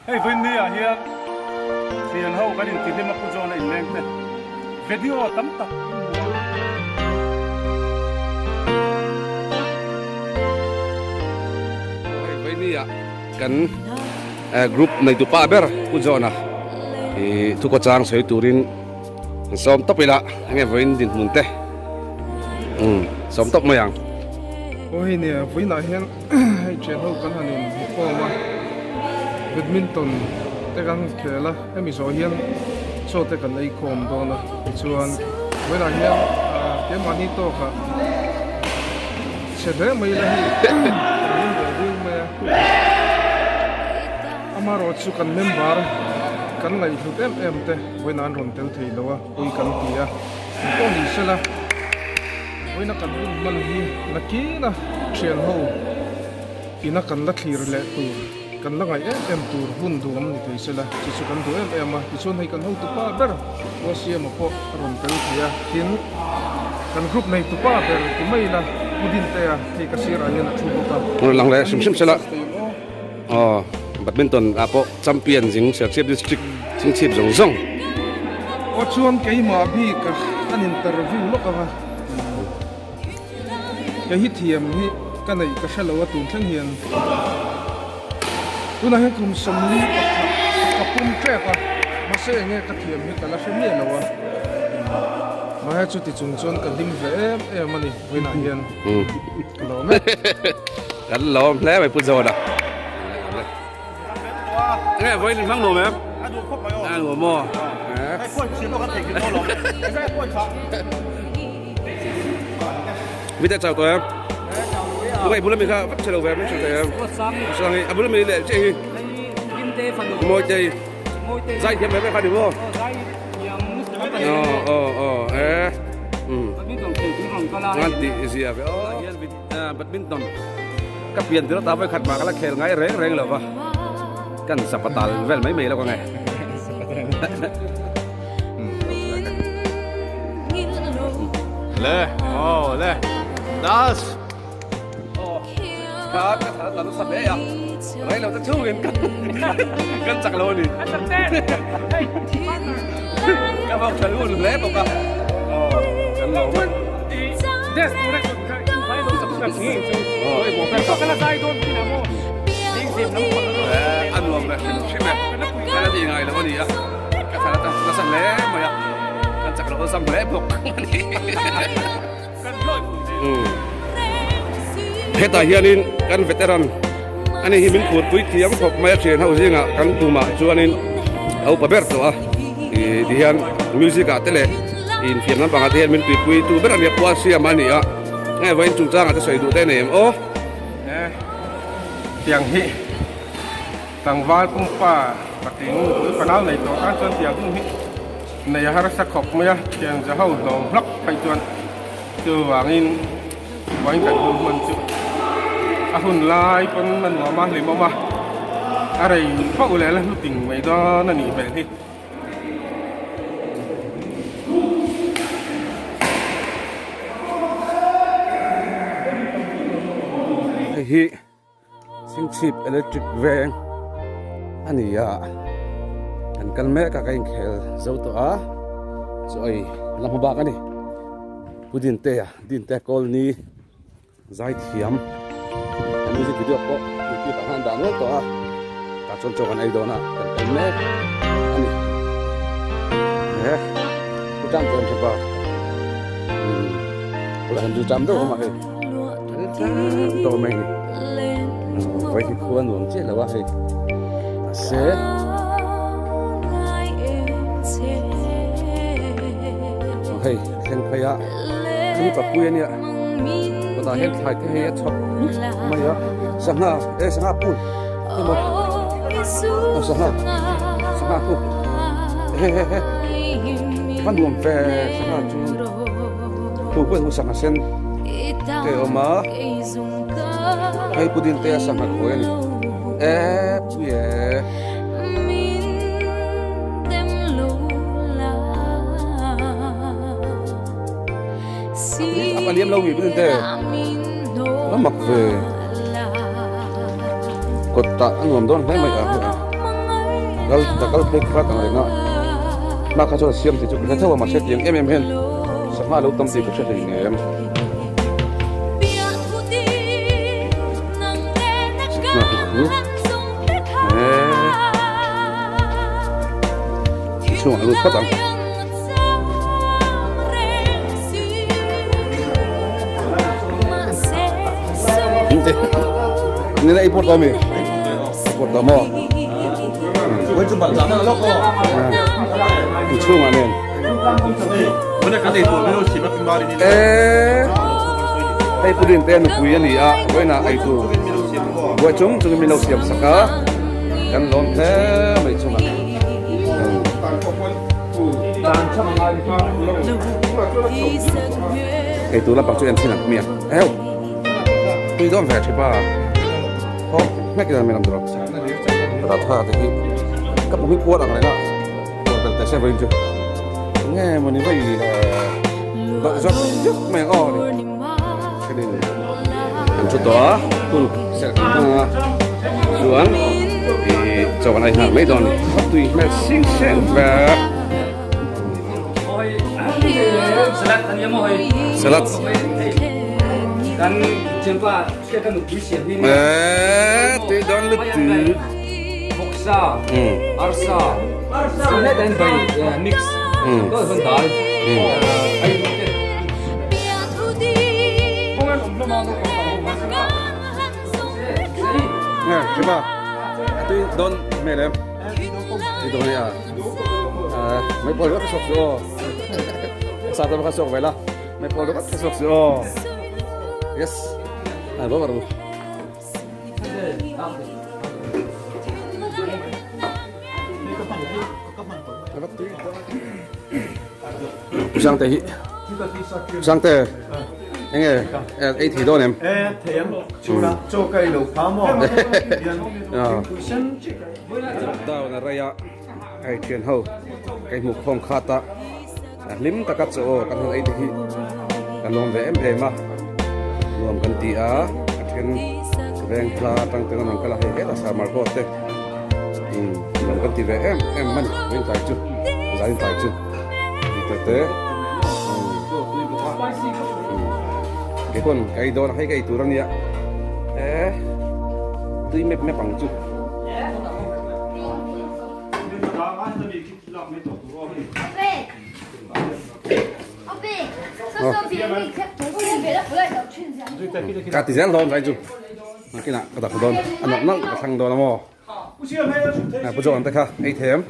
Hey, when they are here, see and how can you keep him up on a length? Video tamta. When they are kan group này tụ pa ber ku zona thì thu có trang soi turin som top ila nghe với din munte som top mayang ôi nè với nãy hiện hay chuyện hậu cần hành in có mà badminton te kan khela em so hian so te kan ei khom do na chuan với nãy hiện cái mani to kha sẽ để mấy là hi riêng mà amaro chu kan member kan ngai thu em te với nan ron tel thei lo oi kan tia ko ni sela với nó cần mình hi là kí na truyền hậu thì nó cần là khỉ lệ tu cần là ngày em tu hun tu âm thì sẽ là chỉ số cần tu em mà thì số này cần hậu tu pa ber có xe mà có ron tel thia tin cần group này tu pa ber tu mấy là udin te thì cái xe ra nhân chu bốc lang le sim sela badminton apo champion jing Serchep district jing chip zong zong ở chuan cái mà bi cả anh interview lúc mà cái hit thiam hi cái này cái sao là tụi thằng hiền tụi này cũng sống đi cái pum tre pa mà sẽ nghe cái thiam hi cái là xem nhẹ là mà hay chút thì chúng cái lim về em mà đi với nãy hiền lo mẹ kan lo le mai pu zona nghe với din mang no mẹ ngồi mò Hey, point, see, look at taking all of it. Hey, point, biết chào cô em lúc này bố mình khá bắt đầu về mới chào em sang này bố mình lại chơi môi chơi dây thêm mấy cái được không ngan ti gì à badminton các viên thì nó ta phải khát mà cái là khéo ngay rèn rèn là va căn sập tạt vel mấy mày là con này Le, le. Das. Kan nó sập đấy à đấy là nó chui kan chặt luôn đi các bạn chơi luôn lép không à kan lâu mất Des, correct. Vai não se precisa aqui. Oi, bom, pessoal, aquela sai do dinamo. Tem que não pode. ăn luôn đấy xem mẹ cái là gì ngày là có gì á cái phải là nó sắm lép mà à kan chặt nó sắm lép không hết tại hiện in kan veteran anh ấy mình cột với tiêm học máy truyền hậu riêng à kan tu mà chú anh ấy au paber to à thì hiện music à tele in phim năm bằng thì mình tụi quý tu biết là nghiệp qua xia mà nè nghe vậy chúng ta ngắt sợi đủ tên này ô tiếng hi tang vai pum pa pating với phần áo này to kan chân tiếng pum hi này har sắc khóc mày tiếng giờ hậu đồng lắc phải chuan từ vàng in vàng cảnh hùng mình chứ hun lai con mình mà lấy mà ở đây phao lẽ là lúc tình mấy đó là nghỉ về đi hi sing chip electric van ani ya kan mẹ ka kain khel zo to a rồi làm ba cái này pudin te call ni zai thiam music video ko ki ta han dan to a ta chon chon ai do na kan mẹ ani ku tam chon che ba ku han du tam do ma he to mình vậy thì khuôn luôn chết là vậy sẽ hey khen phải á khi tập quen nhá và ta hết phải cái hết chọc mày á sang ha pun thế mà sang ha pun văn buồn về sang ha tu quên sang ha sen thế mà hay pudin te sang ha koen yeah liêm lâu nghỉ bên thế nó mặc về cột tạ ăn ngồm đó thấy mày à takal plek khat ang renga na kha cho siam ti chu ka thawa ma set yang em hen sama lo tam ti ka set ni em chung lu khat ang ni na ipot kami ipot mo 왜 좀 맞아? 넣고. chung amen 오늘 가서 또 메로 씨몇 분 말이니? ai pudin ten pui ani a boina ai tu bo chung chung mi lo siam saka kan lom the mai chung ai tu la pak chu em sin ak mia eo tui don ve thipa ho me ki me lam dro ta tha te hi ka pu mi puat ang lai na puat bel te se vein chu nghe mà ni vai ba zot juk me o ni cái này làm chút đó tuần sẽ xuống thì cho cái này hàng mấy đòn bắt tùy mẹ xinh xinh và salad kan yamo hoy salad kan jempa ke kan usia ni tùy đòn lứt tứ boksa arsa sine dan bai mix to son dal ai kongan umlo ma ko nè chứ mà tùy đòn mẹ em tùy đòn này mấy bò rất sọc rồi sao tao không sọc vậy là mấy bò rất sọc rồi yes bố baru sang tê nghe ấy thì đâu em 태양 주라 쪼까이로 파모. tao là raya cái chuyện hậu cái mục phong khata lim ta cắt chỗ cái ấy thì cái nón về em mà luồng cái tia cái chuyện veng pla tăng tăng năng cái là hết là sao mà có thế luồng cái tia về em mình bên phải chứ giải phải chứ thì thế cái con cái đó là hay cái tu rania tuy mẹ bằng chứ cả tỷ giá lon lại chứ cái nào cái đặt lon anh nó thằng đó là mò à bây giờ anh ta khá ấy thêm